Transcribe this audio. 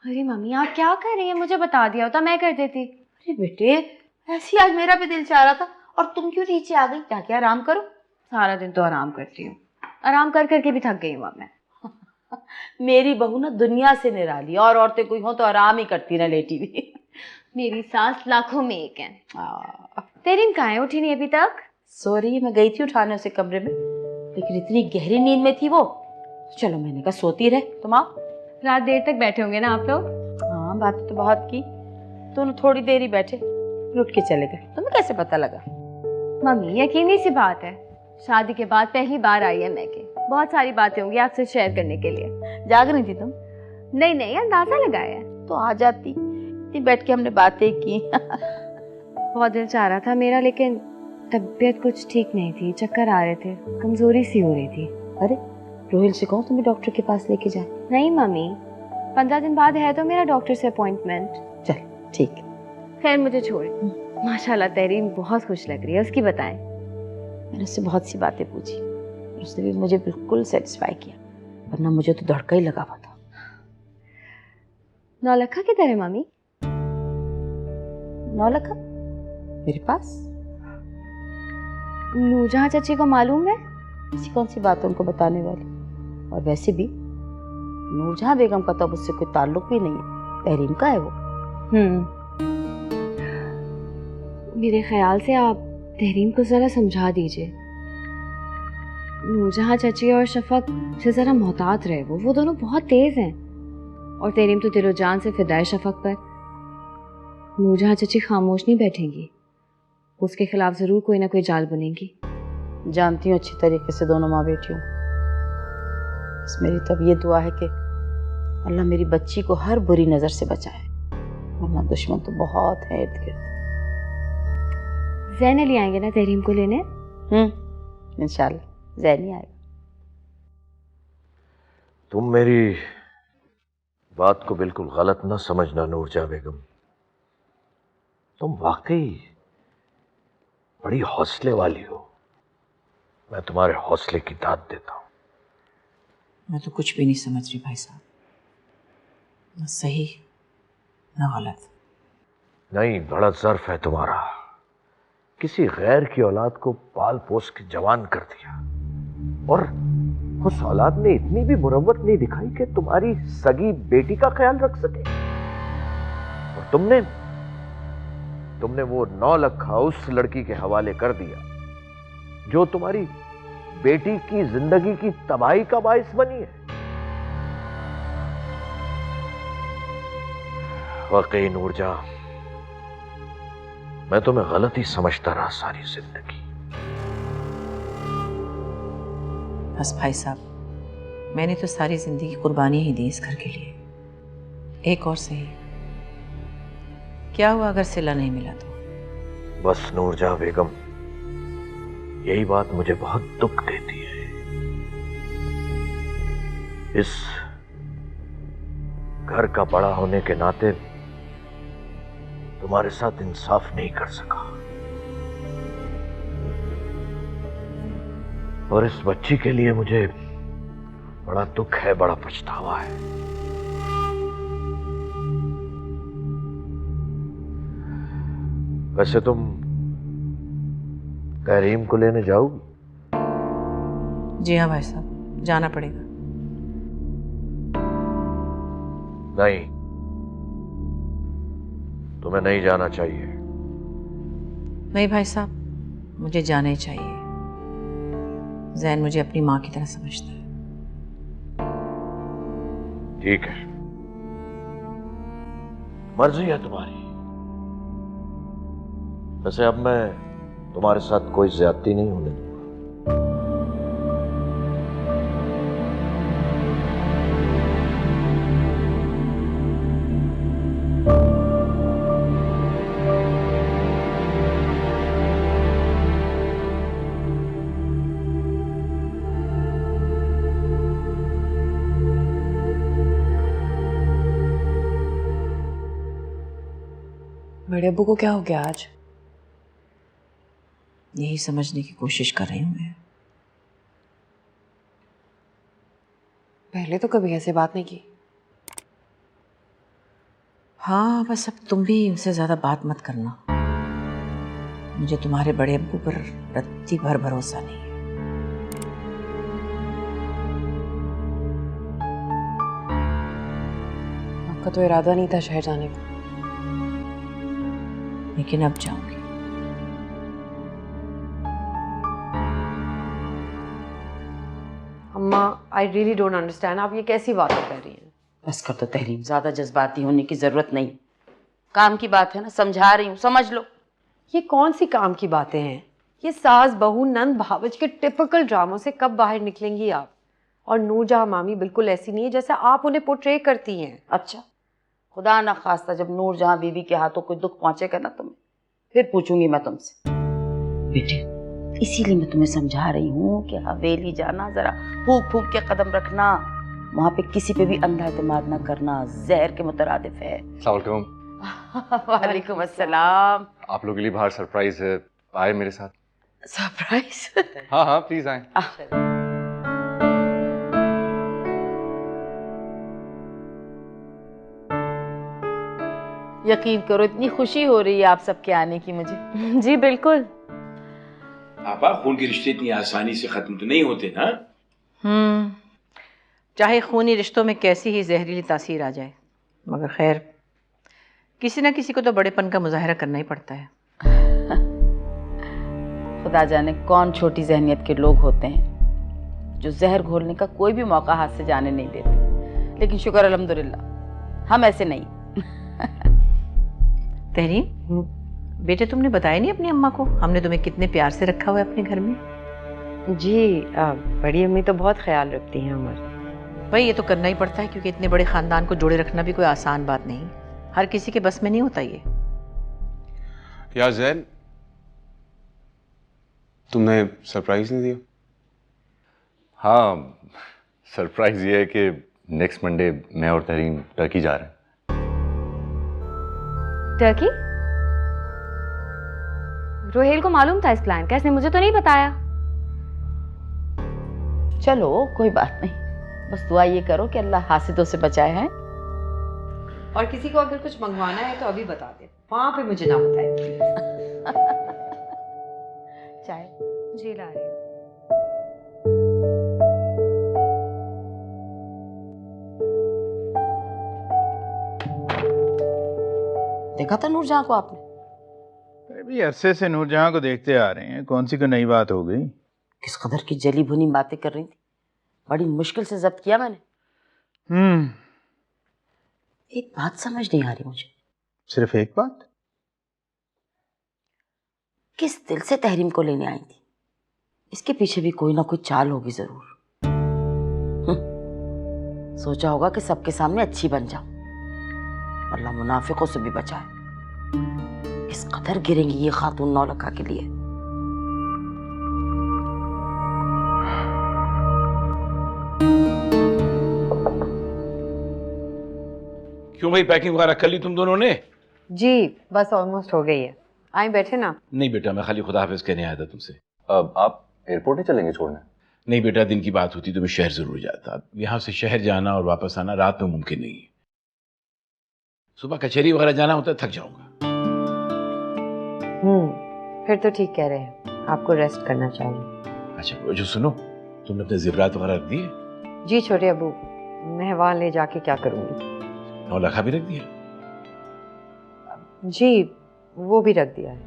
अरे मम्मी आप क्या कर रही हैं, मुझे बता दिया होता मैं कर देती। अरे बेटे, ऐसी आज मेरा भी दिल चाह रहा था और तुम क्यों नीचे आ गई? जाके आराम करो। सारा दिन तो आराम करती हूँ, आराम कर करके भी थक गई हूँ अब मैं। मेरी बहू ना दुनिया से निराली, और औरतें कोई हो तो आराम ही करती ना, लेटी भी। मेरी सास लाखों में एक है। तेरी कहाँ है, उठी नहीं अभी तक? सॉरी, मैं गई थी उठाने उसे कमरे में, लेकिन इतनी गहरी नींद में थी वो। चलो मैंने कहा सोती रहे, तुम आओ। रात देर तक बैठे होंगे ना आप लोग? हाँ, बात तो बहुत की, दोनों थोड़ी देर ही बैठे, लुट के चले गए। तुम्हें कैसे पता लगा? मम्मी यकीनी सी बात है, शादी के बाद पहली बार आई है मैके, बहुत सारी बातें होंगी आपसे शेयर करने के लिए। जाग रही थी तुम? नहीं नहीं, अंदाजा लगाया। तो आ जाती, इतनी बैठ के हमने बातें की। बहुत दिल चाह रहा था मेरा, लेकिन तबीयत कुछ ठीक नहीं थी, चक्कर आ रहे थे, कमजोरी सी हो रही थी। अरे रोहिल से कहूँ तुम्हें डॉक्टर के पास लेके जाए? नहीं मम्मी, 15 दिन बाद है तो मेरा डॉक्टर से अपॉइंटमेंट। चल ठीक है। खैर मुझे छोड़, माशाल्लाह तहरीन बहुत खुश लग रही है, उसकी बताएं। मैंने उससे बहुत सी बातें पूछी, उसने भी मुझे बिल्कुल सेटिस्फाई किया, वरना मुझे तो धड़का ही लगा हुआ था। नौलखा किधर है मम्मी? नौलखा मेरे पास। नूरजहां चाची को मालूम है? ऐसी कौन सी बात उनको बताने वाली, और वैसे भी नूरजहां बेगम का तो अब उससे कोई ताल्लुक भी नहीं है, तहरीम का है वो। मेरे ख्याल से आप तहरीम को जरा समझा दीजिए, नूरजहां चाची और शफक से जरा मोहतात रहे, वो दोनों बहुत तेज हैं, और तहरीम तो दिलो जान से फिदा है शफक पर। नूरजहां चाची खामोश नहीं बैठेंगी, उसके खिलाफ जरूर कोई ना कोई जाल बुनेंगी। जानती हूँ अच्छी तरीके से दोनों माँ बेटियों, बस मेरी तब ये दुआ है कि अल्लाह मेरी बच्ची को हर बुरी नजर से बचाए, वरना दुश्मन तो बहुत है इर्द गिर्द। ज़ैन अली आएंगे ना तहरीम को लेने? इंशाल्लाह ज़ैन ही आएगा। तुम मेरी बात को बिल्कुल गलत ना समझना नूरजहां बेगम, तुम वाकई बड़ी हौसले वाली हो, मैं तुम्हारे हौसले की दाद देता हूं। मैं तो कुछ भी नहीं समझ रही भाई साहब, न सही न गलत। नहीं, बड़ा ज़र्फ है तुम्हारा, किसी गैर की औलाद को पाल पोस के जवान कर दिया, और उस औलाद ने इतनी भी मुरव्वत नहीं दिखाई कि तुम्हारी सगी बेटी का ख्याल रख सके। और तुमने वो 9 लखा उस लड़की के हवाले कर दिया जो तुम्हारी बेटी की जिंदगी की तबाही का बाइस बनी है। वाकई नूरजहां, मैं तुम्हें गलत ही समझता रहा सारी जिंदगी। बस भाई साहब, मैंने तो सारी जिंदगी कुर्बानी ही दी इस घर के लिए, एक और सही, क्या हुआ अगर सिला नहीं मिला तो? बस नूरजहां बेगम, यही बात मुझे बहुत दुख देती है। इस घर का बड़ा होने के नाते तुम्हारे साथ इंसाफ नहीं कर सका, और इस बच्ची के लिए मुझे बड़ा दुख है, बड़ा पछतावा है। वैसे तुम तहरीम को लेने जाओगी? जी हाँ भाई साहब, जाना पड़ेगा। नहीं, तुम्हें नहीं जाना चाहिए। नहीं भाई साहब, मुझे जाना ही चाहिए। ज़ैन मुझे अपनी माँ की तरह समझता है। ठीक है, मर्जी है तुम्हारी। वैसे अब मैं तुम्हारे साथ कोई ज्यादती नहीं होने दूंगा। बड़े अब्बू को क्या हो गया आज? यही समझने की कोशिश कर रही हूँ मैं। पहले तो कभी ऐसे बात नहीं की। हाँ, बस अब तुम भी उनसे ज़्यादा बात मत करना। मुझे तुम्हारे बड़े अब्बू पर रत्ती भर भरोसा नहीं है। आपका तो इरादा नहीं था शहर जाने का। लेकिन अब जाऊंगी। अम्मा, आई रियली डोंट अंडरस्टैंड, आप ये कैसी बातें कर रही हैं? बस कर दो तहरीम, ज्यादा जज्बाती होने की जरूरत नहीं। काम की बात है ना, समझा रही हूँ, समझ लो। ये कौन सी काम की बातें हैं? ये सास बहू नंद भावज के टिपिकल ड्रामों से कब बाहर निकलेंगी आप? और नूरजहां मामी बिल्कुल ऐसी नहीं है जैसा आप उन्हें पोर्ट्रे करती हैं। अच्छा, खुदा ना खास्ता जब नूरजहां बीवी के हाथों कोई दुख पहुंचेगा ना तुम्हें, फिर पूछूंगी मैं तुमसे। बेटे, इसीलिए मैं तुम्हें समझा रही हूँ कि हवेली जाना जरा फूक फूक के कदम रखना, वहां पे किसी पे भी अंधा एतमाद ना करना, जहर के मुतरादिफ है। अस्सलाम वालेकुम अस्सलाम। आप लोगों के लिए बाहर सरप्राइज है, आए मेरे साथ। सरप्राइज? हाँ हाँ प्लीज आए। यकीन करो, इतनी खुशी हो रही है आप सबके आने की मुझे। जी बिल्कुल। आपा, खून के रिश्ते इतनी आसानी से खत्म तो नहीं होते ना। चाहे खूनी रिश्तों में कैसी ही जहरीली तासीर आ जाए, मगर खैर किसी ना किसी को तो बड़ेपन का मुजाहरा करना ही पड़ता है। खुदा जाने कौन छोटी जहनियत के लोग होते हैं जो जहर घोलने का कोई भी मौका हाथ से जाने नहीं देते, लेकिन शुक्र अल्हम्दुलिल्लाह हम ऐसे नहीं। तहरीम, बेटे तुमने बताया नहीं अपनी अम्मा को हमने तुम्हें कितने प्यार से रखा हुआ है अपने घर में? जी, बड़ी अम्मी तो बहुत ख्याल रखती हैं हमारा। भाई ये तो करना ही पड़ता है, क्योंकि इतने बड़े खानदान को जोड़े रखना भी कोई आसान बात नहीं, हर किसी के बस में नहीं होता ये। यार जैन, तुमने सरप्राइज नहीं दिया? हाँ, सरप्राइज ये है कि नेक्स्ट मंडे मैं और तहरीम टर्की जा रहे हैं। टर्की? रोहेल को मालूम था इस प्लान का, इसने मुझे तो नहीं बताया। चलो कोई बात नहीं, बस दुआ ये करो कि अल्लाह हासिदों से बचाए हैं। और किसी को अगर कुछ मंगवाना है तो अभी बता दे, वहां पे मुझे ना बताए प्लीज। चाय जी ला रही हूँ। देखा था नूरजहां को आपने? अभी अरसे से नूरजहां को देखते आ रहे हैं, कौन सी कोई नई बात हो गई? किस कदर की जली भुनी बातें कर रही थी, बड़ी मुश्किल से जब्त किया मैंने। एक बात समझ नहीं आ रही मुझे। सिर्फ एक बात? किस दिल से तहरीम को लेने आई थी? इसके पीछे भी कोई ना कोई चाल होगी जरूर। सोचा होगा कि सबके सामने अच्छी बन जाऊं, अल्लाह मुनाफिकों से भी बचाए। किस कदर गिरेंगी ये खातून नौलखा के लिए। क्यों भाई, पैकिंग वगैरह कर ली तुम दोनों ने? जी बस ऑलमोस्ट हो गई है। आए बैठे ना। नहीं बेटा, मैं खाली खुदा हाफिज कहने आया था तुमसे। अब आप एयरपोर्ट ही चलेंगे छोड़ने? नहीं बेटा, दिन की बात होती तो मैं शहर जरूर जाता। अब यहाँ से शहर जाना और वापस आना रात में मुमकिन नहीं है। सुबह कचहरी वगैरह जाना होता है, थक जाऊंगा। फिर तो ठीक कह रहे हैं, आपको रेस्ट करना चाहिए। अच्छा वो जो सुनो, तुमने अपने ज़ेवरात वगैरह रख दिए? जी छोटे अबू, मैं वहां ले जाके क्या करूंगी? 9 लाख भी रख दिया? जी वो भी रख दिया है।